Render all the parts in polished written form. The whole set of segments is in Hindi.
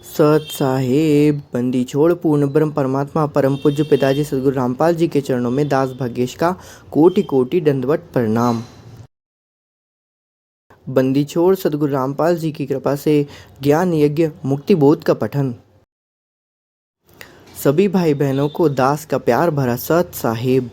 सत साहेब बंदी छोड़ पूर्ण ब्रह्म परमात्मा परम पूज्य पिताजी सदगुरु रामपाल जी के चरणों में दास भाग्येश का कोटि कोटि दंडवत प्रणाम। बंदी छोड़ सदगुरु रामपाल जी की कृपा से ज्ञान यज्ञ मुक्ति बोध का पठन। सभी भाई बहनों को दास का प्यार भरा सत साहेब।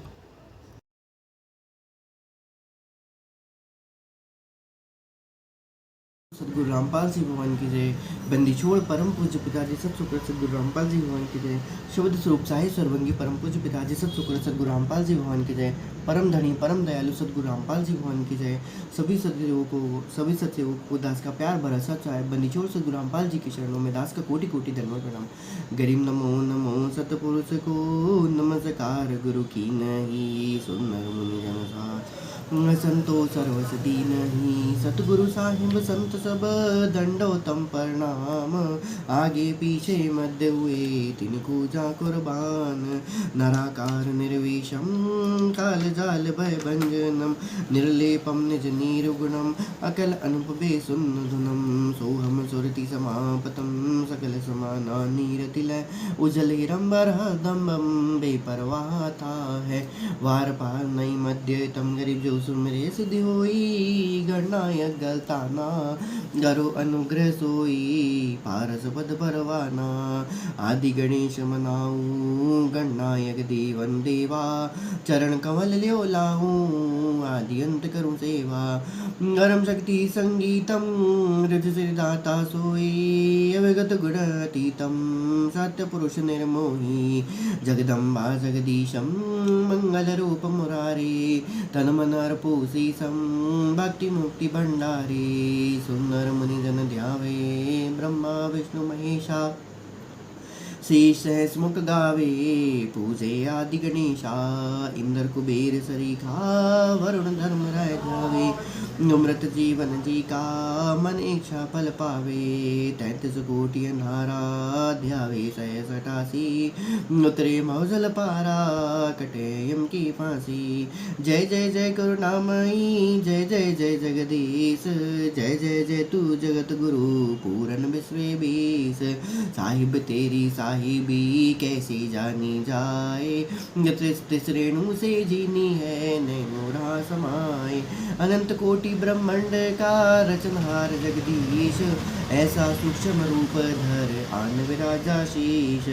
सदगुरु रामपाल जी भगवान की जय। बंदी छोड़ परम पूज्य पिताजी सत शुक्र सदगुरु रामपाल जी भगवान की जय। शुद्ध स्वरूप साहिब सर्वंगी परम पूज्य पिताजी सत शुक्र सदगुरु रामपाल जी भगवान की जय। परम धनी परम दयालु सदगुरु रामपाल जी भगवान की जय। सभी सत्सेवकों को दास का प्यार भरा सत साहेब। बंदी छोड़ सदगुरु रामपाल जी के चरणों में दास का कोटि कोटि धन्यवाद प्रणाम। गरीब नमो नमो सतपुरुष को नमस्कार गुरु की नहीं सुनर मुनि जन साथ संतो सर्वस दीन ही सतगुरु साहिब संत सब दंडोतम प्रणाम। आगे पीछे मध्य हुए तिनको जा कुर्बान। नराकार निर्विषम काल जाल भय भंजनम निर्लेपम निज निर्गुणम अकल अनुपे सुन्नधुनम सोहम सुरति समापतम सकल समाना नीरतिलय उजल हिरंबर दम्बम बेपरवाह था है वार पार नई मध्य तम गरीब जो सुमरे सिद्धि होई गणनायक गलताना गरो अनुग्रह सोई पारस पद परवाना। आदि गणेश मनाऊ गणनायक देवन देवा चरण कमल ल्यो लाहू आदि अंत करूं सेवा। गरम शक्ति संगीतम हृदय सिरदाता सोई अविगत गुण अतीतम सत्य पुरुष निर्मोही जगदम्बा जगदीशम मंगल रूप मुरारी तन मन अर्पोषीसम भक्ति मुक्ति भंडारी। सुंदर मुनि जन ध्यावे ब्रह्मा विष्णु महेशा शेष सहस्मुख गावे पूजे आदि गणेशा इंद्र कुबेर सरीखा वरुण धर्म राय ध्यावे। अमृत जीवन जी का मन इच्छा फल पावे 33 कोटि अन्हारा ध्यावे 688 उतरे मौजल पारा कटे यम की फांसी। जय जय जय करुणामयी जय जय जय जगदीश जय जय जय तू जगत गुरु पूरन विश्व बीस। साहिब तेरी साहिबी कैसे जानी जाए श्रेणु से जीनी है ने मोरा समाए। अनंत कोटि ब्रह्मांड का रचनहार जगदीश ऐसा सूक्ष्म रूप धर आन विराजा शीश।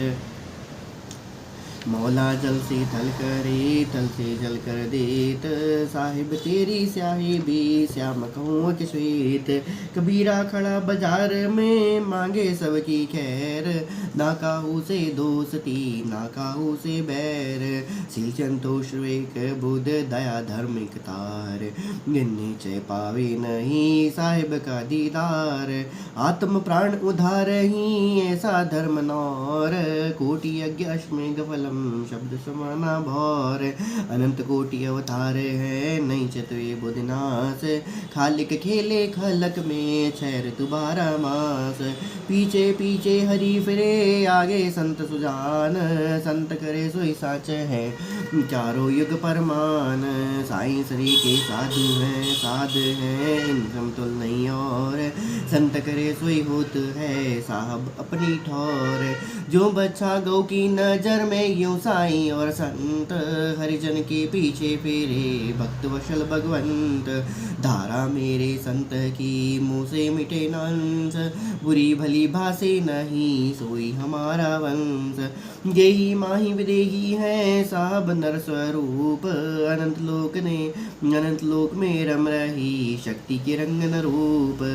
मौला जल से थल करे तल से जल कर देत साहिब तेरी स्याही भी श्याम कहूँ कि श्वेत। कबीरा खड़ा बाजार में मांगे सबकी खैर ना काहू से दोस्ती ना काहू से बैर। सील संतोष विवेक बुध दया धार्मिक तार गिनने चय पावे नहीं साहिब का दीदार। आत्म प्राण उधार ही ऐसा धर्म नौर कोटि यज्ञ अश्मेघ फलम शब्द समाना भौर। अनंत कोटि अवतार है नहीं चतुए बुधनाश खालिक खेले खलक में छैर तुम्हारा मास। पीछे पीछे हरि फिरे आगे संत सुजान संत करे सोई साच है चारों युग परमान। साईं श्री के साधु हैं इन समतुल नहीं और संत करे सोई होत है साहब अपनी ठौर। जो बच्चा गौ की नजर में यूं साईं और संत हरिजन के पीछे फेरे भक्त वशल भगवंत। धारा मेरे संत की मुँह से मिटे नंस बुरी भली भाषे नहीं सोई हमारा वंश। यही माही विदेही है साहब नर स्वरूप अनंत लोक में रम रही शक्ति के रंगन रूप।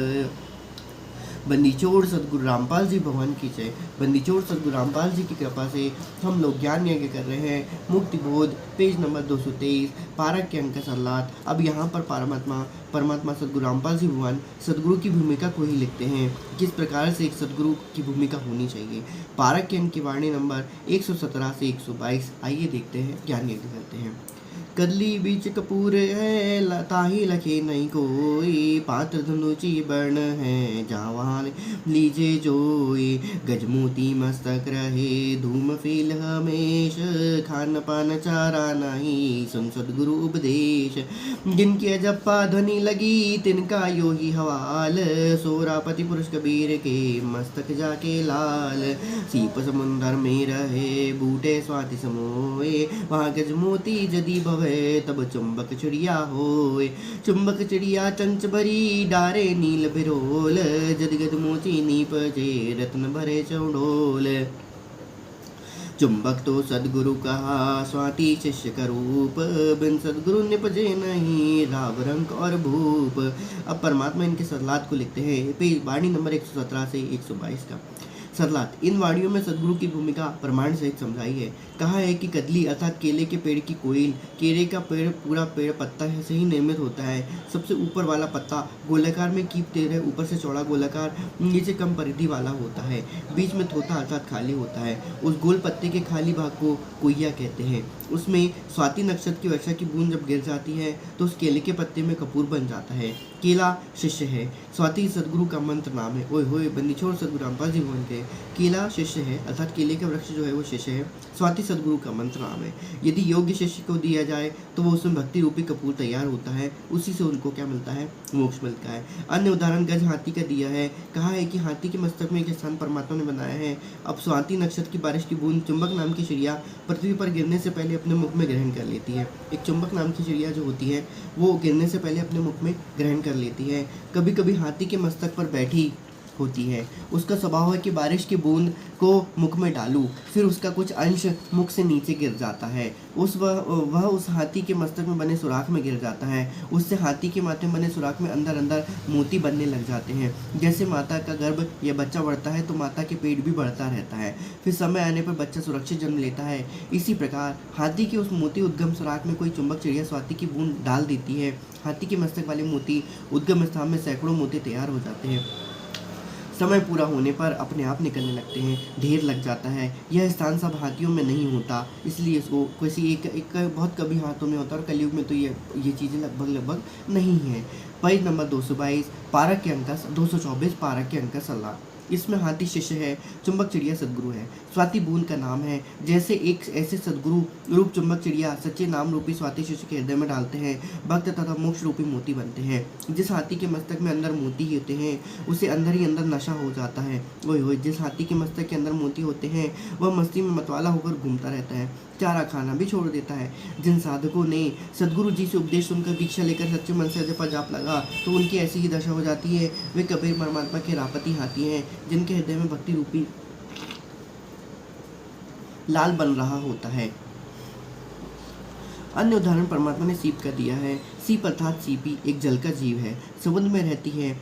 बंदी छोड़ सदगुरु रामपाल जी भगवान की जय। बंदी छोड़ सदगुरु रामपाल जी की कृपा से हम लोग ज्ञान यज्ञ कर रहे हैं। मुक्ति बोध पेज नंबर 223 पारक के अंक 7। अब यहाँ पर परमात्मा सदगुरु रामपाल जी भगवान सदगुरु की भूमिका को ही लिखते हैं किस प्रकार से एक सदगुरु की भूमिका होनी चाहिए। पारक के अंक की वाणी नंबर 117 से 122। आइए देखते हैं ज्ञान यज्ञ करते हैं। कदली बीच कपूर है ताही लखे नहीं कोई, पात्र धनुची बर्ण है जावान लीजे जोई। गजमोती मस्तक रहे धूम फील हमेश, खान पान चारा नहीं सुन सदगुरु उपदेश। जिनके जप्पा ध्वनि लगी तिनका यो ही हवाल, सोरापति पुरुष कबीर के मस्तक जाके लाल। सीप समुंदर में रहे बूटे स्वाति समोए, वहाँ गजमोती जदी भवे तब चुंबक चिड़िया होए। चुंबक चिड़िया चंच भरी डारे नील बिरोल, जद गजमोती नीप जे रत्न भरे चौड़ोल। चुंबक तो सदगुरु कहा स्वाति शिष्य का रूप, बिन सदगुरु निपजे नहीं राव रंग और भूप। अब परमात्मा इनके सदलात को लिखते हैं पेज वाणी नंबर 117 से 122 का। सदलात। इन वाणियों में सदगुरु की भूमिका प्रमाण सहित समझाई है। कहा है कि कदली अर्थात केले के पेड़ की कोयल, केले का पेड़ पूरा पेड़ पत्ता से ही निर्मित होता है। सबसे ऊपर वाला पत्ता गोलाकार में कीप तेर है, ऊपर से चौड़ा गोलाकार, नीचे कम परिधि वाला होता है, बीच में थोथा अर्थात खाली होता है। उस गोल पत्ते के खाली भाग को कोइया कहते हैं। उसमें स्वाति नक्षत्र की वर्षा की बूंद जब गिर जाती है तो उस केले के पत्ते में कपूर बन जाता है। केला शिष्य है, स्वाति सदगुरु का मंत्र नाम है। ओए होए बंदी छोड़ सदगुरु रामपाल जी भवन के। केला शिष्य है अर्थात केले का वृक्ष जो है वो शिष्य है, स्वाति सदगुरु का मंत्र नाम है। यदि योग्य शिष्य को दिया जाए तो वो उसमें भक्ति रूपी कपूर तैयार होता है, उसी से उनको क्या मिलता है? मोक्ष मिलता है। अन्य उदाहरण गज हाथी का दिया है। कहा है कि हाथी के मस्तक में एक स्थान परमात्मा ने बनाया है। अब स्वाति नक्षत्र की बारिश की बूंद चुंबक नाम की चिड़िया पृथ्वी पर गिरने से पहले अपने मुख में ग्रहण कर लेती है। एक चुंबक नाम की चिड़िया जो होती है वो गिरने से पहले अपने मुख में ग्रहण कर लेती है। कभी कभी हाथी के मस्तक पर बैठी होती है। उसका स्वभाव है कि बारिश की बूंद को मुख में डालूं, फिर उसका कुछ अंश मुख से नीचे गिर जाता है। वह उस हाथी के मस्तक में बने सुराख में गिर जाता है। उससे हाथी के माथे में बने सुराख में अंदर अंदर मोती बनने लग जाते हैं। जैसे माता का गर्भ या बच्चा बढ़ता है तो माता के पेट भी बढ़ता रहता है, फिर समय आने पर बच्चा सुरक्षित जन्म लेता है। इसी प्रकार हाथी के उस मोती उद्गम सुराख में कोई चुंबक चिड़िया स्वाति की बूंद डाल देती है। हाथी के मस्तक वाले मोती उद्गम स्थान में सैकड़ों मोती तैयार हो जाते हैं। समय पूरा होने पर अपने आप निकलने लगते हैं, ढेर लग जाता है। यह स्थान सब हाथियों में नहीं होता, इसलिए इसको किसी एक बहुत कभी हाथों में होता है और कलयुग में तो ये चीज़ें लगभग नहीं है। पेज नंबर 222 पारक के अंक 224 पारक के अंक 16। इसमें हाथी शिष्य है, चुंबक चिड़िया सदगुरु है, स्वाति बूंद का नाम है। जैसे एक ऐसे सदगुरु रूप चुंबक चिड़िया सच्चे नाम रूपी स्वाति शिष्य के हृदय में डालते हैं, भक्त तथा मोक्ष रूपी मोती बनते हैं। जिस हाथी के मस्तक में अंदर मोती होते हैं उसे अंदर ही अंदर नशा हो जाता है। वही हो जिस हाथी के मस्तक के अंदर मोती होते हैं वह मस्ती में मतवाला होकर घूमता रहता है, चारा खाना भी छोड़ देता है। जिन साधकों ने सदगुरु जी से उपदेश सुनकर दीक्षा लेकर सच्चे मन से अजपा जाप लगा तो उनकी ऐसी ही दशा हो जाती है। वे कबीर परमात्मा के रापती हाथी हैं जिनके हृदय में भक्ति रूपी लाल बन रहा होता है। अन्य उदाहरण परमात्मा ने सीप का दिया है। सीप अर्थात सीपी एक जल का जीव है, समुद्र में रहती है,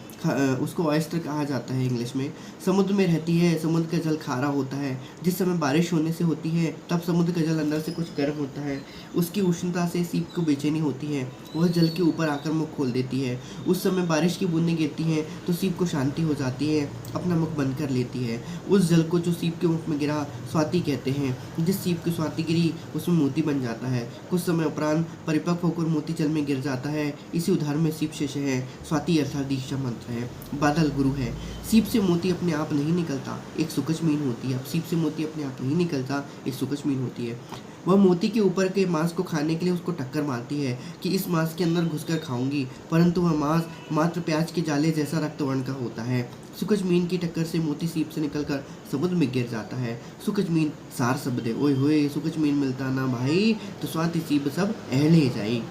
उसको ऑयस्टर कहा जाता है इंग्लिश में। समुद्र में रहती है, समुद्र का जल खारा होता है। जिस समय बारिश होने से होती है तब समुद्र का जल अंदर से कुछ गर्म होता है। उसकी उष्णता से सीप को बेचैनी होती है, वह जल के ऊपर आकर मुख खोल देती है। उस समय बारिश की बूंदें गिरती हैं तो सीप को शांति हो जाती है, अपना मुख बंद कर लेती है। उस जल को जो सीप के मुख में गिरा स्वाति कहते हैं। जिस सीप की स्वाति गिरी उसमें मोती बन जाता है। कुछ समय उपरांत परिपक्व होकर मोती जल में गिर जाता है। इसी उदाहरण में सीप शिष्य है, स्वाति अर्थात दीक्षा मंत्र है, बादल गुरु है। सीप से मोती अपने आप नहीं निकलता, एक सुकच मीन होती है। अब सीप से मोती अपने आप नहीं निकलता, एक सुकच मीन होती है। वह मोती के ऊपर के मांस को खाने के लिए उसको टक्कर मारती है कि इस मांस के अंदर घुसकर खाऊंगी, परंतु वह मांस मात्र प्याज के जाले जैसा रक्तवर्ण का होता है। सुकच मीन की टक्कर से मोती सीप से निकलकर समुद्र में गिर जाता है। सुकच मीन सार शब्द है। ओए होए सुकच मीन मिलता ना भाई तो स्वाति सीप सब अहले जाई।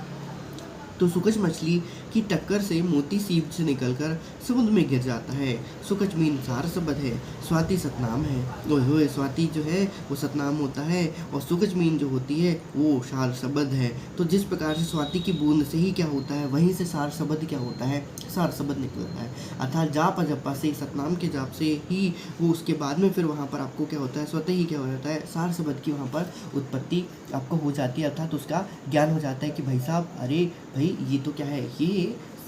तो सुकच मछली की टक्कर से मोती सीप से निकलकर समुद्र में गिर जाता है। सुकच मीन सार शब्द है, स्वाति सतनाम है। ओए होए स्वाति जो है वो सतनाम होता है और सुकच मीन जो होती है वो सार शब्द है। तो जिस प्रकार से स्वाति की बूंद से ही क्या होता है वहीं से सार शब्द क्या होता है, सार शब्द निकलता है। अर्थात जाप अजप्पा से सतनाम के जाप से ही वो उसके बाद में फिर वहाँ पर आपको क्या होता है, स्वतः ही क्या हो जाता है, सार शब्द की वहाँ पर उत्पत्ति आपको हो जाती है। अर्थात उसका ज्ञान हो जाता है कि भाई साहब अरे भाई ये तो क्या है, ये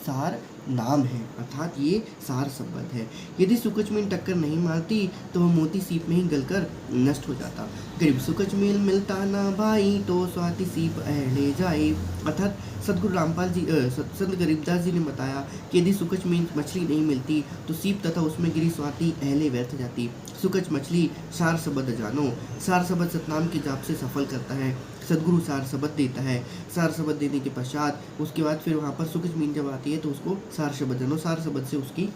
सार नाम है, अर्थात ये सार शब्द है। यदि सुकचमीन टक्कर नहीं मारती तो वह मोती सीप में ही गलकर नष्ट हो जाता। गरीब सुकचमीन मिलता ना भाई तो स्वाति सीप अहले जाए। अर्थात सदगुरु रामपाल जी संत गरीबदास जी ने बताया कि यदि सुकचमीन मछली नहीं मिलती तो सीप तथा उसमें गिरी स्वाति अहले व्यर्थ जाती। सुकच मछली सार शब्द जानो। सार शब्द सतनाम के जाप से सफल करता है। सदगुरु सार शब्द देता है। सार शब्द देने के पश्चात उसके बाद फिर वहाँ पर सुकच मीन जब आती है तो उसको सार शब्द जानो। सार शब्द से उसकी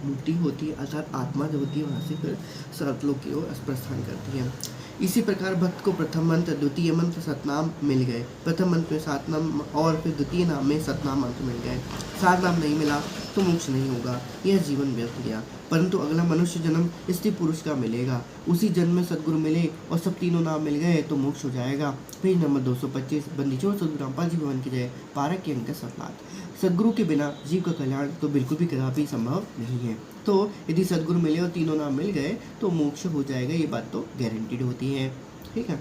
मुक्ति होती है, अर्थात आत्मा जो होती है वहाँ से फिर सर्वलोक की ओर प्रस्थान करती है। इसी प्रकार भक्त को प्रथम मंत्र द्वितीय मंत्र सतनाम मिल गए। प्रथम मंत्र में सतनाम और फिर द्वितीय नाम में सतनाम मंत्र मिल गए। सार नाम नहीं मिला तो मोक्ष नहीं होगा, यह जीवन व्यर्थ गया। परंतु अगला मनुष्य जन्म स्त्री पुरुष का मिलेगा। उसी जन्म में सदगुरु मिले और सब तीनों नाम मिल गए तो मोक्ष हो जाएगा। पेज नंबर 225 बंदी छोड़ सदगुरु रामपाल जी भवन की जय। पारक के अंक 7। सदगुरु के बिना जीव का कल्याण तो बिल्कुल भी कदापि संभव नहीं है। तो यदि सदगुरु मिले और तीनों नाम मिल गए तो मोक्ष हो जाएगा, ये बात तो गारंटीड होती है। ठीक है,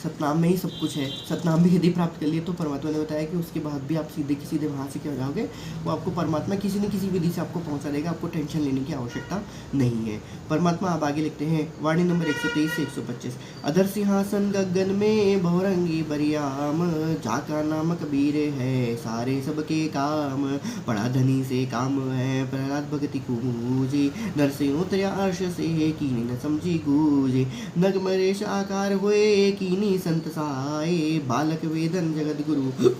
सतनाम में ही सब कुछ है। सतनाम भी यदि प्राप्त कर लिए तो परमात्मा ने बताया कि उसके बाद भी आप सीधे वहाँ से क्या हो जाओगे, वो आपको परमात्मा किसी न किसी विधि से आपको पहुँचा देगा। आपको टेंशन लेने की आवश्यकता नहीं है। परमात्मा आप आगे लिखते हैं वाणी नंबर 123 से 125। अधर सिंहासन गगन में बहुरंगी बरियाम, जाका नाम कबीर है सारे सबके काम। बड़ा धनी से काम है प्रहलाद भगति कूजे, नर से उतरिया अर्श से कीनी न समझी गूजे। नगमरेश आकार हुए कीनी संत सहाय, बालक वेदन जगत गुरु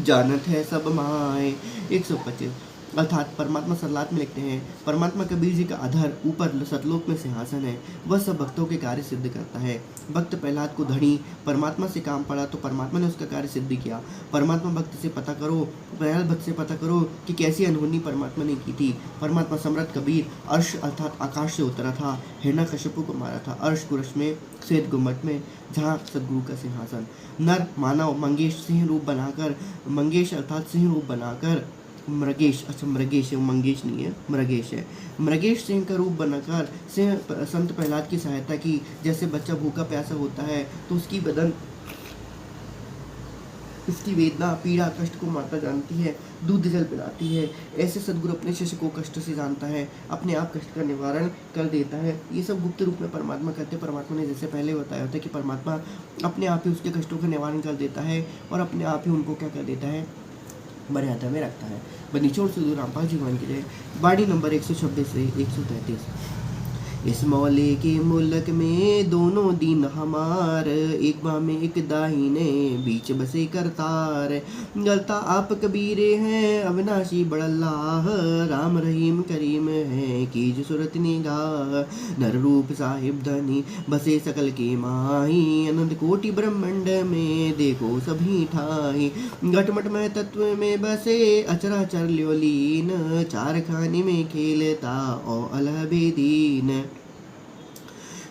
जानत है सब माए। 125। अर्थात परमात्मा सरलात में लिखते हैं परमात्मा कबीर जी का अधर ऊपर सतलोक में सिंहासन है, वह सब भक्तों के कार्य सिद्ध करता है। भक्त प्रहलाद को धनी परमात्मा से काम पड़ा तो परमात्मा ने उसका कार्य सिद्ध किया। परमात्मा भक्त से पता करो, प्रहलाद भक्त से पता करो कि कैसी अनहोनी परमात्मा ने की थी। परमात्मा सम्राट कबीर अर्श अर्थात आकाश से उतरा था, हिरण्यकश्यप को मारा था अर्श गुरश में श्वेत गुम्बद में, जहाँ सदगुरु का सिंहासन। नर मानव मंगेश सिंह रूप बनाकर, मंगेश अर्थात सिंह रूप बनाकर, मृगेश अच्छा मृगेश है, मंगेश नहीं है मृगेश है, मृगेश सिंह का रूप बनाकर सिंह संत प्रहलाद की सहायता की। जैसे बच्चा भूखा प्यासा होता है तो उसकी बदन इसकी वेदना पीड़ा कष्ट को माता जानती है, दूध जल पिलाती है। ऐसे सदगुरु अपने शिष्य को कष्ट से जानता है, अपने आप कष्ट का निवारण कर देता है। ये सब गुप्त रूप में परमात्मा करते हैं। परमात्मा ने जैसे पहले बताया होता है कि परमात्मा अपने आप ही उसके कष्टों का निवारण कर देता है और अपने आप ही उनको क्या कर देता है, मर्यादा में रखता है। बनीचोड़ सदगुरु रामपाल जी भवन की जय। बाड़ी नंबर 126 से 133। इस मौले के मुल्क में दोनों दीन हमार, एक बाँ में एक दाहिने बीच बसे करतार। गलता आप कबीरे हैं अविनाशी बड़ल्लाह, राम रहीम करीम है कीज सूरत निगाह। नर रूप साहिब धनी बसे सकल के माही, अनंत कोटि ब्रह्मांड में देखो सभी ठाई। घटमट में तत्व में बसे अचराचर ल्योलीन, चार खाने में खेलता ओ अलह बेदीन।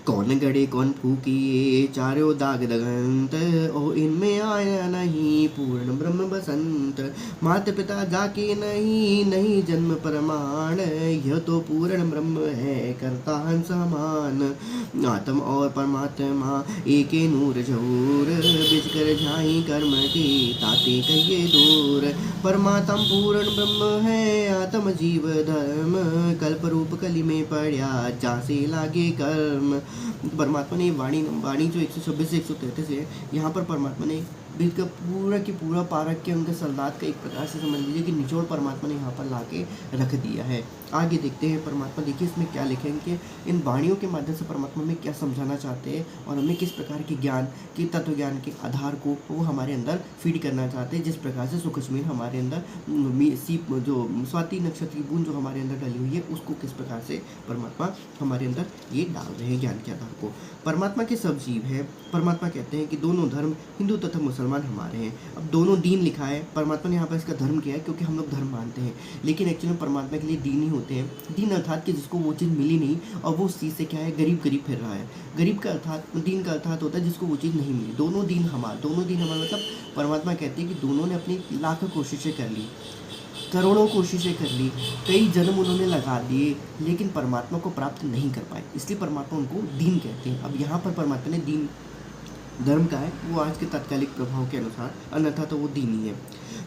कौन गड़े कौन फूकिए चारों दाग दगंत, ओ इनमें आया नहीं पूर्ण ब्रह्म बसंत। माता पिता जाके नहीं नहीं जन्म प्रमाण, यह तो पूर्ण ब्रह्म है करता हंस समान। आत्म और परमात्मा एक नूर झूर, बिच कर झाई कर्म की ताते कहिए दूर। परमात्मा पूर्ण ब्रह्म है आत्म जीव धर्म, कल्प रूप कली में पड़ा जा से लागे कर्म। परमात्मा ने वाणी जो 126 से 133 है, यहाँ पर परमात्मा ने वेद का पूरा की पूरा पारक के अंक सरदात का एक प्रकार से समझ लीजिए कि निचोड़ परमात्मा ने यहाँ पर ला के रख दिया है। आगे देखते हैं परमात्मा, देखिए इसमें क्या लिखेंगे, इन वाणियों के माध्यम से परमात्मा में क्या समझाना चाहते हैं और हमें किस प्रकार के ज्ञान के तत्व ज्ञान के आधार को वो हमारे अंदर फीड करना चाहते हैं। जिस प्रकार से सुखश्मीर हमारे अंदर सीप जो स्वाति नक्षत्र की बूंद जो हमारे अंदर डली हुई है उसको किस प्रकार से परमात्मा हमारे अंदर ये डाल रहे हैं ज्ञान के आधार को। परमात्मा के सब जीव हैं। परमात्मा कहते हैं कि दोनों धर्म हिंदू तथा मुसलमान हमारे हैं। अब दोनों दीन लिखा है, परमात्मा ने यहाँ पर इसका धर्म किया है क्योंकि हम लोग धर्म मानते हैं, लेकिन एक्चुअली परमात्मा के लिए दीन ही होते हैं। दीन अर्थात कि जिसको वो चीज़ मिली नहीं और वो उस चीज़ से क्या है गरीब गरीब फिर रहा है। गरीब का अर्थात दीन का अर्थात होता है जिसको वो चीज़ नहीं मिली। दोनों दीन हमारे मतलब परमात्मा कहते हैं कि दोनों ने अपनी लाख कोशिशें कर ली, करोड़ों कोशिशें कर ली, कई जन्म उन्होंने लगा दिए, लेकिन परमात्मा को प्राप्त नहीं कर पाए, इसलिए परमात्मा उनको दीन कहते हैं। अब यहाँ पर परमात्मा ने दीन धर्म का है वो आज के तात्कालिक प्रभाव के अनुसार, अन्यथा तो वो दीन ही है।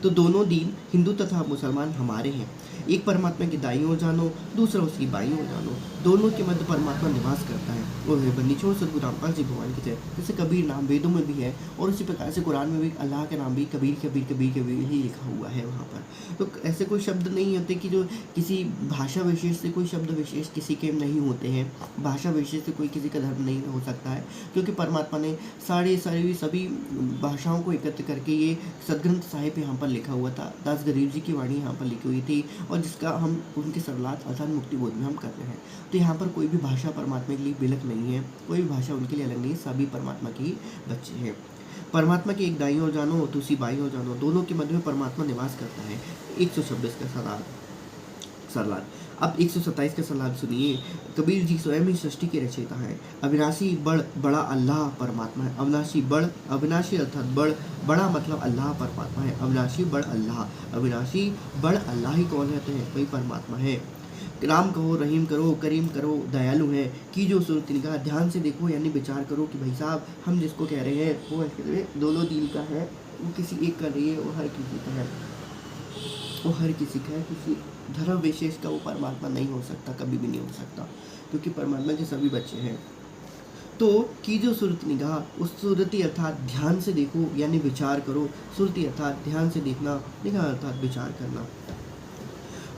तो दोनों दीन हिंदू तथा मुसलमान हमारे हैं। एक परमात्मा की दाईं ओर जानो, दूसरा उसकी बाईं ओर जानो, दोनों के मध्य परमात्मा निवास करता है। और वे बंदी छोड़ सदगुरु रामपाल जी भगवान की जय। जैसे कबीर नाम वेदों में भी है और उसी प्रकार से कुरान में भी अल्लाह का नाम भी कबीर कबीर कबीर कबीर ही लिखा हुआ है वहाँ पर। तो ऐसे कोई शब्द नहीं होते कि जो किसी भाषा विशेष से कोई शब्द विशेष किसी के नहीं होते हैं, भाषा विशेष से कोई किसी का धर्म नहीं हो सकता है, क्योंकि परमात्मा ने सभी भाषाओं को एकत्र करके ये सदग्रंथ साहिब यहाँ पर लिखा हुआ था। दास गरीब जी की वाणी यहाँ पर लिखी हुई थी और जिसका हम उनके सरलात अर्थात मुक्ति बोध में हम कर रहे हैं। तो यहाँ पर कोई भी भाषा परमात्मा के लिए बिलक नहीं है, कोई भी भाषा उनके लिए अलग नहीं है, सभी परमात्मा के ही बच्चे हैं। परमात्मा की एक दाईं ओर जानो, दूसरी बाईं ओर जानो, दोनों के मध्य में परमात्मा निवास करता है। 126 का सरलाद। अब 127 का सरलाद सुनिए। कबीर जी स्वयं ही सृष्टि के रचयिता है। अविनाशी बड़ा अल्लाह परमात्मा है। अविनाशी अर्थात बड़ा मतलब अल्लाह परमात्मा है। अविनाशी बड़ अल्लाह ही कौन रहते हैं? वही परमात्मा है। राम कहो, रहीम करो, करीम करो, दयालु है। की जो सूरत निगाह, ध्यान से देखो यानी विचार करो कि भाई साहब हम जिसको कह रहे हैं वो दोनों दीन का है, वो किसी एक का नहीं है, वो हर किसी का है, वो हर किसी का है। किसी धर्म विशेष का वो परमात्मा नहीं हो सकता, कभी भी नहीं हो सकता, क्योंकि परमात्मा के सभी बच्चे हैं। तो की जो सूरत निगाह, उस सूरती अर्थात ध्यान से देखो यानी विचार करो। सूरती अर्थात ध्यान से देखना, निगाह अर्थात विचार करना।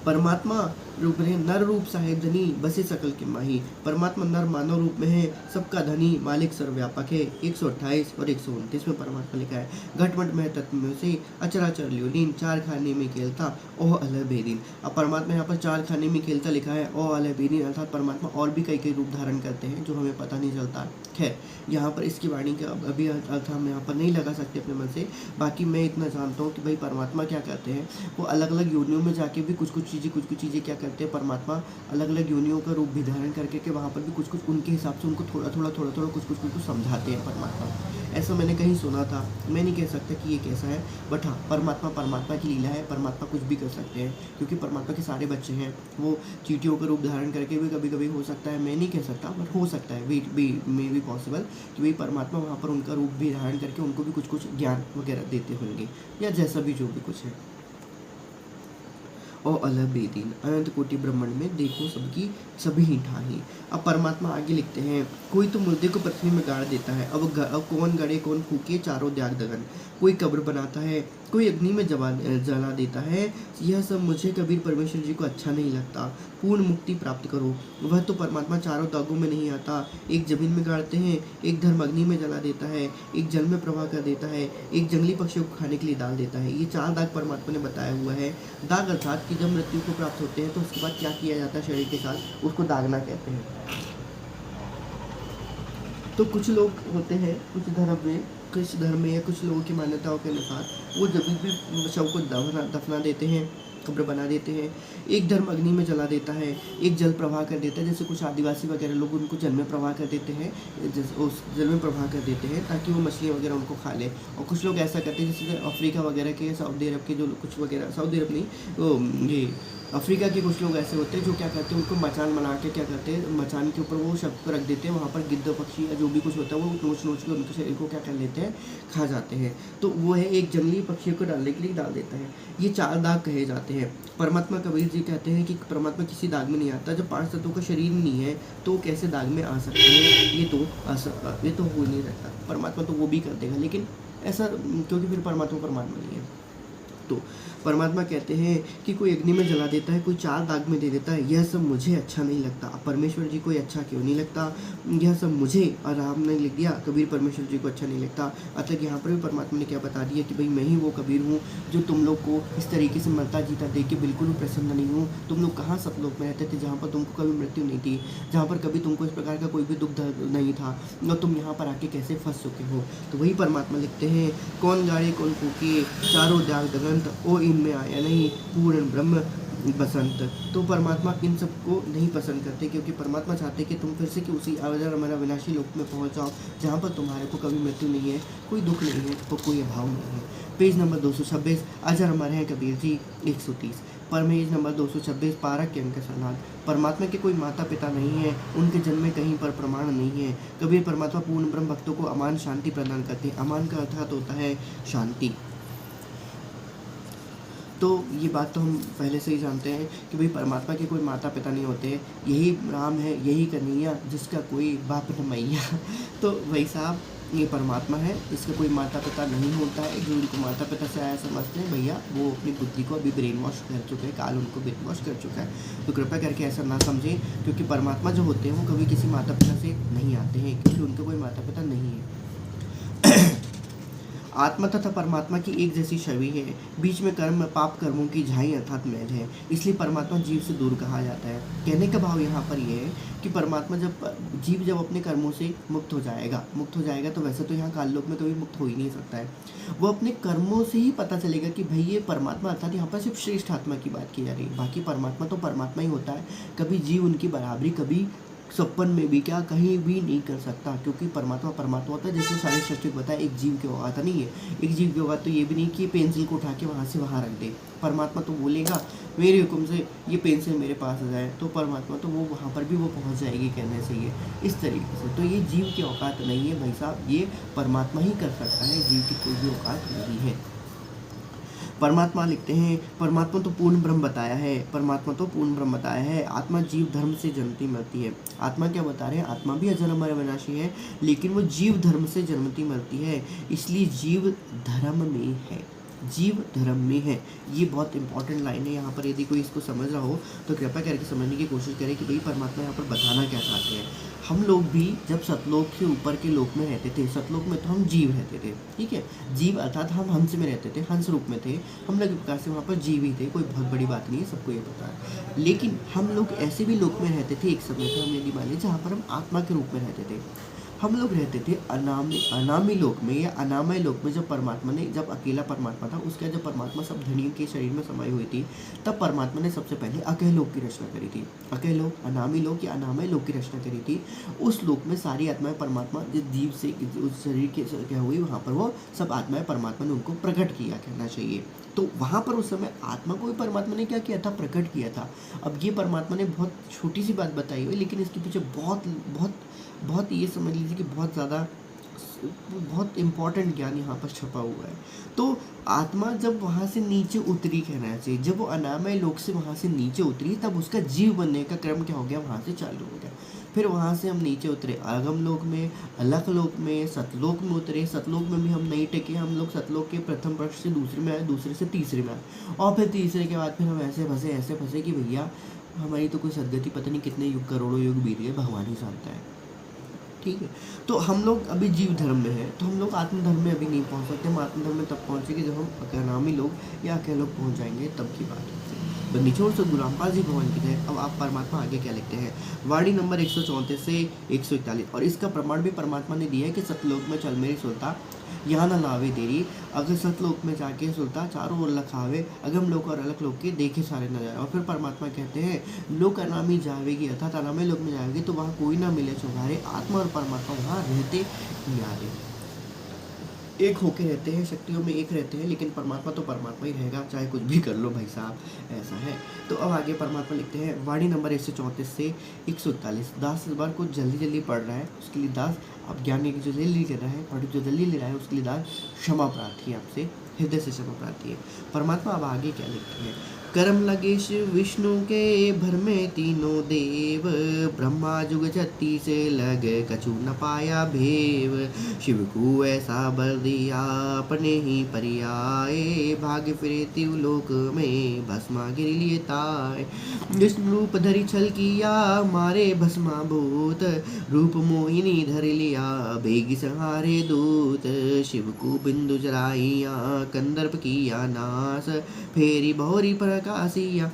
परमात्मा रूप में नर रूप साहेब धनी, बसे सकल के माही। परमात्मा नर मानव रूप में है, सबका धनी, मालिक सर्वव्यापक है। 128 और 129 में परमात्मा लिखा है। घटमट में तत्व में से अचराचर ल्योलीन, चार खाने में खेलता ओह अलह बेदीन। अब परमात्मा यहाँ पर चार खाने में खेलता लिखा है, ओह अलह बेदीन अर्थात परमात्मा और भी कई रूप धारण करते हैं जो हमें पता नहीं चलता। खैर यहाँ पर इसकी वाणी का अभी अर्थ हम यहाँ पर नहीं लगा सकते अपने मन से। बाकी मैं इतना जानता हूँ कि भाई परमात्मा क्या करते हैं, वो अलग अलग योनियों में जाके भी कुछ कुछ चीज़ें क्या करते हैं, परमात्मा अलग अलग योनियों का रूप भी धारण करके के वहाँ पर भी कुछ कुछ उनके हिसाब से उनको थोड़ा थोड़ा कुछ समझाते हैं परमात्मा। ऐसा मैंने कहीं सुना था, मैं नहीं कह सकता कि ये कैसा है, बट हाँ परमात्मा की लीला है। परमात्मा कुछ भी कर सकते हैं क्योंकि परमात्मा के सारे बच्चे हैं। वो चींटियों का रूप धारण करके भी कभी कभी हो सकता है, मैं नहीं कह सकता बट हो सकता है, मे बी पॉसिबल कि भाई परमात्मा वहाँ पर उनका रूप भी धारण करके उनको भी कुछ ज्ञान वगैरह देते होंगे या जैसा भी जो भी कुछ है। और अलग बेदीन, अनंत कोटि ब्रह्मांड में देखो सबकी सभी ही ठाही। अब परमात्मा आगे लिखते हैं, कोई तो मुर्दे को पृथ्वी में गाड़ देता है, अब कौन गड़े कौन फूके चारों त्याग दगन। कोई कब्र बनाता है, कोई अग्नि में जला देता है। यह सब मुझे कबीर परमेश्वर जी को अच्छा नहीं लगता। पूर्ण मुक्ति प्राप्त करो। वह तो परमात्मा चारों दागों में नहीं आता। एक जमीन में गाड़ते हैं, एक धर्म अग्नि में जला देता है, एक जल में प्रवाह कर देता है, एक जंगली पक्षियों को खाने के लिए डाल देता है। ये 4 दाग परमात्मा ने बताया हुआ है। दाग अर्थात कि जब मृत्यु को प्राप्त होते हैं तो उसके बाद क्या किया जाता है शरीर के साथ, उसको दागना कहते हैं। तो कुछ लोग होते हैं कुछ धर्म में या कुछ लोगों की मान्यताओं के अनुसार वो जब भी शव को दफना देते हैं, कब्र बना देते हैं। एक धर्म अग्नि में जला देता है, एक जल प्रवाह कर देता है। जैसे कुछ आदिवासी वगैरह लोग उनको जल में प्रवाह कर देते हैं, उस जल में प्रवाह कर देते हैं ताकि वो मछलियाँ वगैरह उनको खा ले। और कुछ लोग ऐसा करते हैं जैसे अफ्रीका वगैरह के, सऊदी अरब के जो कुछ वगैरह, सऊदी अरब नहीं वो ये अफ्रीका के कुछ लोग ऐसे होते हैं जो क्या करते हैं, उनको मचान बना के क्या करते हैं, मचान के ऊपर वो शव को रख देते हैं। वहाँ पर गिद्ध पक्षी या जो भी कुछ होता है वो नोच के उनके शरीर को क्या कर लेते हैं, खा जाते हैं। तो वो है एक जंगली पक्षी को डालने के लिए डाल देता है। ये 4 दाग कहे जाते हैं। परमात्मा कबीर जी कहते हैं कि परमात्मा किसी दाग में नहीं आता। जब 5 तत्वों का शरीर नहीं है तो कैसे दाग में आ सकते हैं, ये तो हो नहीं रहता। परमात्मा तो वो भी कर देगा, लेकिन ऐसा क्योंकि फिर परमात्मा नहीं है। तो परमात्मा कहते हैं कि कोई अग्नि में जला देता है, कोई 4 दाग में दे देता है। यह सब मुझे अच्छा नहीं लगता। अब परमेश्वर जी को अच्छा क्यों नहीं लगता? यह सब मुझे आराम नहीं लिख दिया, कबीर परमेश्वर जी को अच्छा नहीं लगता। अतः यहाँ पर भी परमात्मा ने क्या बता दिया कि भाई मैं ही वो कबीर हूँ जो तुम लोग को इस तरीके से मरता जीता देख के बिल्कुल भी प्रसन्न नहीं हूँ। तुम लोग कहाँ सतलोक में रहते थे जहाँ पर तुमको कभी मृत्यु नहीं थी, जहाँ पर कभी तुमको इस प्रकार का कोई भी दुख दर्द नहीं था, और तुम यहाँ पर आके कैसे फंस चुके हो। तो वही परमात्मा लिखते हैं, कौन गाड़े कौन फूके चारों त्याग दगंत, ओ इनमें आया नहीं पूर्ण ब्रह्म बसंत। तो परमात्मा इन सबको नहीं पसंद करते, क्योंकि परमात्मा चाहते कि तुम फिर से कि उसी अजर अमर अविनाशी लोक में पहुंच जाओ, जहाँ पर तुम्हारे को कभी मृत्यु नहीं है, कोई दुख नहीं है और कोई अभाव नहीं है। पेज नंबर 226, अजर अमर है Kabir ji 130। Page number 226, park के अंक सलाद। परमात्मा के कोई माता पिता नहीं है, उनके जन्म में कहीं पर प्रमाण नहीं है। कबीर परमात्मा पूर्ण ब्रह्म भक्तों को अमान शांति प्रदान करते हैं। अमान का अर्थात होता है शांति। तो ये बात तो हम पहले से ही जानते हैं कि भाई परमात्मा के कोई माता पिता नहीं होते, यही राम है, यही कन्हैया, जिसका कोई बाप न मैया। तो भाई साहब ये परमात्मा है, इसका कोई माता पिता नहीं होता है। जो उनको माता पिता से आया समझते हैं भैया, वो अपनी बुद्धि को अभी ब्रेन वॉश कर चुके हैं, काल उनको ब्रेन वॉश कर चुका है। तो कृपया करके ऐसा ना समझें, क्योंकि परमात्मा जो होते हैं वो कभी किसी माता पिता से नहीं आते हैं, क्योंकि उनके कोई माता पिता नहीं है। आत्मा तथा परमात्मा की एक जैसी छवि है, बीच में कर्म पाप कर्मों की झाई अर्थात मैल है, इसलिए परमात्मा जीव से दूर कहा जाता है। कहने का भाव यहाँ पर यह है कि परमात्मा जीव जब अपने कर्मों से मुक्त हो जाएगा तो वैसे तो यहाँ काललोक में कभी मुक्त हो ही नहीं सकता है। वो अपने कर्मों से ही पता चलेगा कि भाई ये परमात्मा, अर्थात यहाँ पर सिर्फ श्रेष्ठ आत्मा की बात की जा रही है, बाकी परमात्मा तो परमात्मा ही होता है। कभी जीव उनकी बराबरी कभी सपन में भी क्या कहीं भी नहीं कर सकता, क्योंकि परमात्मा परमात्मा होता है। जैसे सारे सृष्टि बताया, एक जीव की औकात नहीं है। एक जीव की औकात तो ये भी नहीं कि पेंसिल को उठा के वहाँ से वहाँ रख दे। परमात्मा तो बोलेगा मेरे हुक्म से ये पेंसिल मेरे पास आ जाए, तो परमात्मा तो वो वहाँ पर भी वो पहुँच जाएगी कहने से ये इस तरीके से। तो ये जीव की औकात नहीं है भाई साहब, ये परमात्मा ही कर सकता है, जीव की कोई भी औकात नहीं है। परमात्मा लिखते हैं, परमात्मा तो पूर्ण ब्रह्म बताया है, आत्मा जीव धर्म से जन्मती मरती है। आत्मा क्या बता रहे हैं, आत्मा भी अजर अमर अविनाशी है, लेकिन वो जीव धर्म से जन्मती मरती है, इसलिए जीव धर्म में है। ये बहुत इंपॉर्टेंट लाइन है यहाँ पर। यदि कोई इसको समझ रहा हो तो कृपया करके समझने की कोशिश करें कि भाई परमात्मा यहाँ पर बताना क्या चाहते हैं। हम लोग भी जब सतलोक से ऊपर के लोक में रहते थे, सतलोक में तो हम जीव रहते थे, ठीक है, जीव अर्थात हम हंस में रहते थे, हंस रूप में थे, हम लोग एक प्रकार से वहाँ पर जीव ही थे, कोई बहुत बड़ी बात नहीं है, सबको ये पता है। लेकिन हम लोग ऐसे भी लोक में रहते थे, एक समय था हम यदि मान लीजिए जहाँ पर हम आत्मा के रूप में रहते थे। हम लोग रहते थे अनामी लोक में या अनामय लोक में। जब अकेला परमात्मा था, उसके बाद जब परमात्मा सब धनियों के शरीर में समाई हुई थी, तब परमात्मा ने सबसे पहले अकेह लोक की रचना करी थी। अकेह लोक, अनामी लोक या अनामय लोक की रचना करी थी। उस लोक में सारी आत्माएं परमात्मा जिस जीव से उस शरीर के क्या हुई, वहाँ पर वो सब आत्माएं परमात्मा ने उनको प्रकट किया कहना चाहिए। तो वहाँ पर उस समय आत्मा को भी परमात्मा ने क्या किया था, प्रकट किया था। अब ये परमात्मा ने बहुत छोटी सी बात बताई हुई, लेकिन इसके पीछे बहुत ये समझ लीजिए कि बहुत इम्पोर्टेंट ज्ञान यहाँ पर छपा हुआ है। तो आत्मा जब वहाँ से नीचे उतरी कहना चाहिए, जब वो अनामय लोक से वहाँ से नीचे उतरी, तब उसका जीव बनने का क्रम क्या हो गया, वहाँ से चालू हो गया। फिर वहाँ से हम नीचे उतरे अगम लोक में, अलख लोक में, सतलोक में उतरे। सतलोक में भी हम नहीं टेके, हम लोग सतलोक के प्रथम पक्ष से दूसरे में आए, दूसरे से तीसरे में आए, और फिर तीसरे के बाद फिर हम ऐसे फंसे कि भैया हमारी तो कोई सदगति पता नहीं कितने युग, करोड़ों युग बीत गए, भगवान ही जानता है, ठीक है। तो हम लोग अभी जीव धर्म में है, तो हम लोग आत्मधर्म में अभी नहीं पहुंच सकते। हम आत्मधर्म में तब पहुंचेंगे जब हम अनामी लोग या अकेले लोग पहुंच जाएंगे, तब की बात होती है। बंदीछोड़ सद्गुरु रामपाल जी भगवान की जय। अब आप परमात्मा आगे क्या लिखते हैं, वाणी नंबर 134 से 141, और इसका प्रमाण भी परमात्मा ने दिया है कि सतलोक में चल मेरी सुल्ता यहाँ न लावे देरी, अगर सतलोक में जाके सुल्ता चारों ओर लखावे, अगम लोक और अलग लोक के देखे सारे नजारे। और फिर परमात्मा कहते हैं लोक अनामी जावेगी, अर्थात अनामय लोक में जाएगी तो वहाँ कोई ना मिले चौधारे, आत्मा और परमात्मा वहाँ रहते न्यारे, एक होके रहते हैं, शक्तियों में एक रहते हैं, लेकिन परमात्मा तो परमात्मा ही रहेगा, चाहे कुछ भी कर लो भाई साहब, ऐसा है। तो अब आगे परमात्मा लिखते हैं, वाणी नंबर 134 से 141। दास इस बार कुछ जल्दी पढ़ रहा है, उसके लिए दास अब ज्ञान की जो जल्दी ले रहा है और जो जल्दी ले रहा है उसके लिए दास क्षमा प्रार्थी है, आपसे हृदय से क्षमा प्रार्थी है। परमात्मा अब आगे क्या लिखते हैं, कर्म लगे शिव विष्णु के भर में तीनों देव, ब्रह्मा जुग 36 से लग कछु न पाया भेव, शिव को ऐसा बल दिया अपने ही परियाए, भाग्य फिरे त्रिलोक में भस्मा गिर लिए ताय, विष्णु रूप धरि छल किया मारे भस्मा भूत, रूप मोहिनी धर लिया बेगी संहारे दूत, शिव को बिंदु जराइया कंदर्प किया नाश, फेरी बहुरी प्रकाशिया,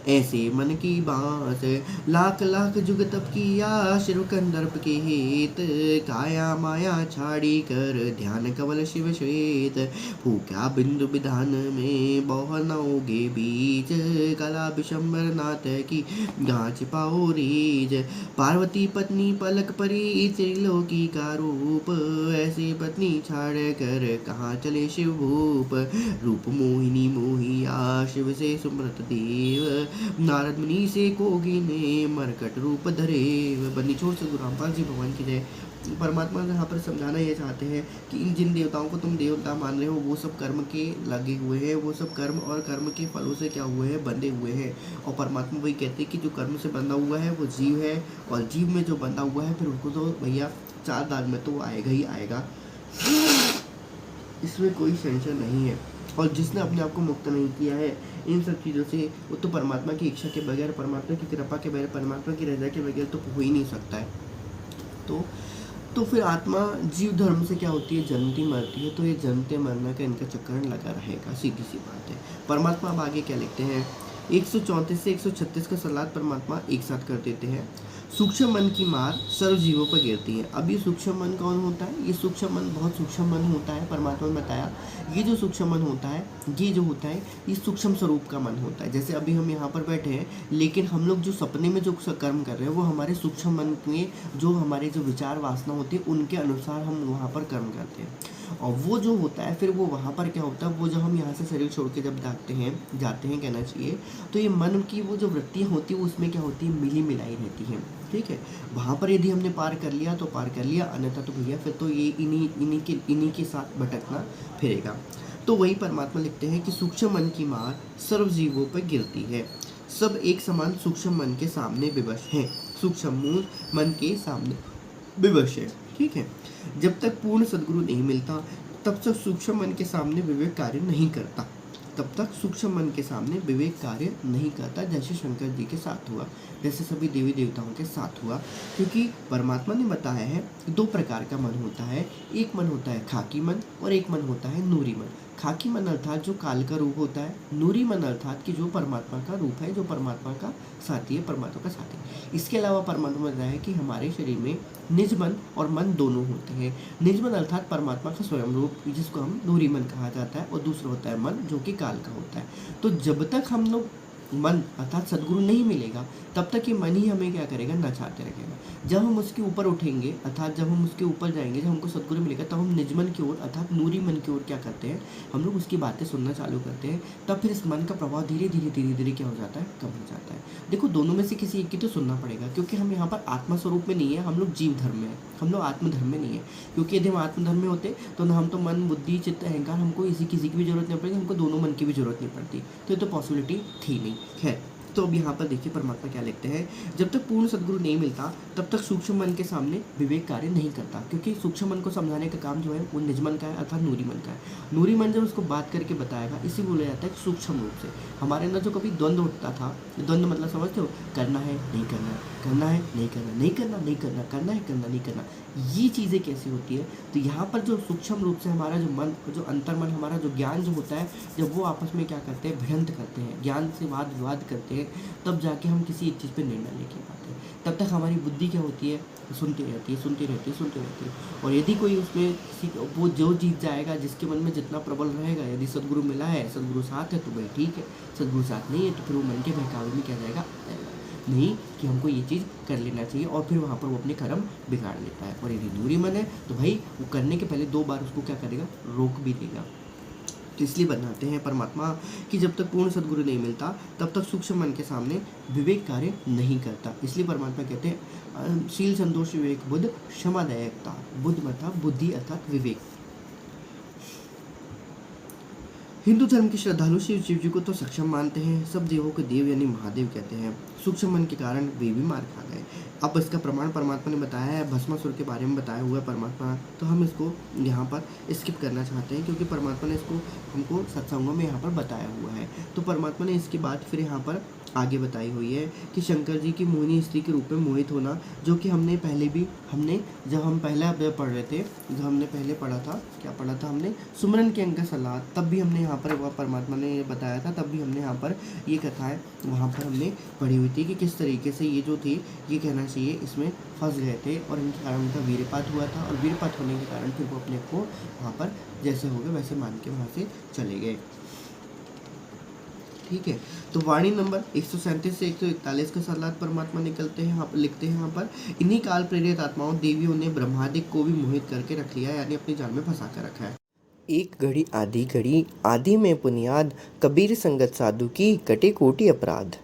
ऐसे मन की बात लाख लाख जुग तप किया शिव कंदर्प के हेत काया माया छाड़ी कर ध्यान कवल शिव श्वेत फूका बिंदु विधान में बहुनोगे बीच कला विशंबर नाथ की गाछ पाओ रीज पार्वती पत्नी पलक परी त्रिलोकी का रूप ऐसे पत्नी छाड़ कर कहाँ चले शिव भूप रूप मोहिनी मोहिया शिव से सुमृत देव नारद मुनि से कोगी ने मरकट रूप धरे। बंदी छोड़ से गुरु रामपाल जी भगवान की जय। परमात्मा यहाँ पर समझाना ये चाहते हैं कि इन जिन देवताओं को तुम देवता मान रहे हो वो सब कर्म के लगे हुए हैं, वो सब कर्म और कर्म के फलों से क्या हुए हैं, बंधे हुए हैं। और परमात्मा वही कहते हैं कि जो कर्म से बंधा हुआ है वो जीव है, और जीव में जो बंधा हुआ है फिर उनको तो भैया 4 दाग में तो आएगा ही आएगा, इसमें कोई टेंशन नहीं है। और जिसने अपने आप को मुक्त नहीं किया है इन सब चीज़ों से, वो तो परमात्मा की इच्छा के बगैर, परमात्मा की कृपा के बगैर, परमात्मा की रजा के बगैर तो हो ही नहीं सकता है। तो फिर आत्मा जीव धर्म से क्या होती है, जन्मती मरती है। तो ये जन्मते मरने का इनका चक्कर लगा रहेगा, सीधी सी बात है। परमात्मा अब आगे क्या लिखते हैं, 134 से 136 का सलाद परमात्मा एक साथ कर देते हैं। सूक्ष्म मन की मार सर्व जीवों पर गिरती है। अब ये सूक्ष्म मन कौन होता है, ये सूक्ष्म मन बहुत सूक्ष्म मन होता है। परमात्मा ने बताया ये जो सूक्ष्म मन होता है, ये जो होता है ये सूक्ष्म स्वरूप का मन होता है। जैसे अभी हम यहाँ पर बैठे हैं, लेकिन हम लोग जो सपने में जो कर्म कर रहे हैं वो हमारे सूक्ष्म मन में जो हमारे जो विचार वासना होती है उनके अनुसार हम वहाँ पर कर्म करते हैं। और वो जो होता है फिर वो वहाँ पर क्या होता है, वो जब हम यहाँ से शरीर छोड़ के जब जाते हैं कहना चाहिए, तो ये मन की वो जो वृत्तियाँ होती है उसमें क्या होती है, मिली मिलाई रहती है। ठीक है, वहाँ पर यदि हमने पार कर लिया तो पार कर लिया, अन्यथा तो भैया फिर तो ये इन्हीं के साथ भटकना फिरेगा। तो वही परमात्मा लिखते हैं कि सूक्ष्म मन की मार सर्व जीवों पर गिरती है, सब एक समान सूक्ष्म मन के सामने विवश हैं, सूक्ष्म मन के सामने विवश है। ठीक है, जब तक पूर्ण सद्गुरु नहीं मिलता तब तक सूक्ष्म मन के सामने विवेक कार्य नहीं करता, तब तक सूक्ष्म मन के सामने विवेक कार्य नहीं करता। जैसे शंकर जी के साथ हुआ, जैसे सभी देवी देवताओं के साथ हुआ। क्योंकि परमात्मा ने बताया है 2 प्रकार का मन होता है, एक मन होता है खाकी मन और एक मन होता है नूरी मन। खाकी मन अर्थात जो काल का रूप होता है, नूरी मन अर्थात कि जो परमात्मा का रूप है, जो परमात्मा का साथी है, परमात्मा का साथी। इसके अलावा परमात्मा बताया है कि हमारे शरीर में निज मन और मन दोनों होते हैं। निज मन अर्थात परमात्मा का स्वयं रूप जिसको हम नूरी मन कहा जाता है, और दूसरा होता है मन जो कि काल का होता है। तो जब तक हम लोग मन अर्थात सद्गुरु नहीं मिलेगा तब तक ये मन ही हमें क्या करेगा, नचाते रखेगा। जब हम उसके ऊपर उठेंगे अर्थात जब हम उसके ऊपर जाएंगे, जब हमको सद्गुरु मिलेगा तब हम निज मन की ओर अर्थात नूरी मन की ओर क्या करते हैं, हम लोग उसकी बातें सुनना चालू करते हैं। तब फिर इस मन का प्रभाव धीरे धीरे क्या हो जाता है, कम हो जाता है। देखो दोनों में से किसी एक की तो सुनना पड़ेगा, क्योंकि हम यहाँ पर आत्मा स्वरूप में नहीं है, हम लोग जीव धर्म में है, हम लोग आत्मधर्म में नहीं है। क्योंकि यदि हम आत्मधर्म में होते तो हम तो मन बुद्धि चित्त अहंकार, हमको किसी की भी जरूरत नहीं पड़ती, हमको दोनों मन की भी जरूरत नहीं पड़ती, तो ये तो पॉसिबिलिटी थी नहीं। खैर, तो अब यहाँ पर देखिए परमात्मा क्या लिखते हैं, जब तक पूर्ण सद्गुरु नहीं मिलता तब तक सूक्ष्म मन के सामने विवेक कार्य नहीं करता। क्योंकि सूक्ष्म मन को समझाने का काम जो है वो निज मन का है अर्थात नूरी मन का है। नूरी मन जब उसको बात करके बताएगा, इसी बोला जाता है सूक्ष्म रूप से। हमारे अंदर जो कभी द्वंद्व उठता था, द्वंद्व मतलब समझते हो, करना है नहीं करना, करना है नहीं करना, नहीं करना नहीं करना, करना है करना नहीं करना, ये चीज़ें कैसी होती है। तो यहाँ पर जो सूक्ष्म रूप से हमारा जो मन, जो अंतर्मन, हमारा जो ज्ञान जो होता है, जब वो आपस में क्या करते हैं, भिड़ंत करते हैं, ज्ञान से वाद विवाद करते हैं, तब जाके हम किसी एक चीज़ पे निर्णय लेके पाते हैं। तब तक हमारी बुद्धि क्या होती है, सुनती रहती है। और यदि कोई उसमें किसी वो जो जीत जाएगा, जिसके मन में जितना प्रबल रहेगा, यदि सद्गुरु मिला है, सद्गुरु साथ है तो भाई ठीक है, सद्गुरु साथ नहीं है तो फिर वो मन के बहकावे में क्या जाएगा, नहीं कि हमको ये चीज़ कर लेना चाहिए, और फिर वहाँ पर वो अपने कर्म बिगाड़ लेता है। और यदि दूरी मन है तो भाई वो करने के पहले 2 बार उसको क्या करेगा, रोक भी देगा। तो इसलिए बनाते हैं परमात्मा कि जब तक पूर्ण सद्गुरु नहीं मिलता तब तक सूक्ष्म मन के सामने विवेक कार्य नहीं करता। इसलिए परमात्मा कहते हैं शील संतोष विवेक बुद्ध क्षमा दयाता। बुद्ध मतलब बुद्धि अर्थात विवेक। हिंदू धर्म के श्रद्धालु शिव जी को तो सक्षम मानते हैं, सब देवों के देव यानी महादेव कहते हैं। सूक्ष्म मन के कारण वे भी मार खा गए। अब इसका प्रमाण परमात्मा ने बताया है, भस्मासुर के बारे में बताया हुआ है परमात्मा, तो हम इसको यहाँ पर स्किप करना चाहते हैं क्योंकि परमात्मा ने इसको हमको सत्संगों में यहाँ पर बताया हुआ है। तो परमात्मा ने इसके बाद फिर यहाँ पर आगे बताई हुई है कि शंकर जी की मोहिनी स्त्री के रूप में मोहित होना, जो कि हमने पहले भी जब हम पहला पढ़ रहे थे, जब हमने पहले पढ़ा था, क्या पढ़ा था हमने, सुमरन के अंक सलाह, तब भी हमने यहाँ पर वह परमात्मा ने ये बताया था, तब भी हमने यहाँ पर ये कथाएं वहाँ पर हमने पढ़ी हुई थी कि किस तरीके से ये जो थी, ये कहना चाहिए, इसमें फंस गए थे और इनके कारण उनका वीरपात हुआ था और वीरपात होने के कारण फिर वो अपने को वहाँ पर जैसे हो गए वैसे मान के वहाँ से चले गए। ठीक है, तो वाणी नंबर 137 से 141 का सलाद परमात्मा निकलते हैं, लिखते हैं यहाँ पर, इन्हीं काल प्रेरित आत्माओं देवियों ने ब्रह्मादिक को भी मोहित करके रख लिया, यानी अपनी जाल में फंसा कर रखा है। एक घड़ी आधी घड़ी आदि में बुनियाद, कबीर संगत साधु की कटे कोटि अपराध।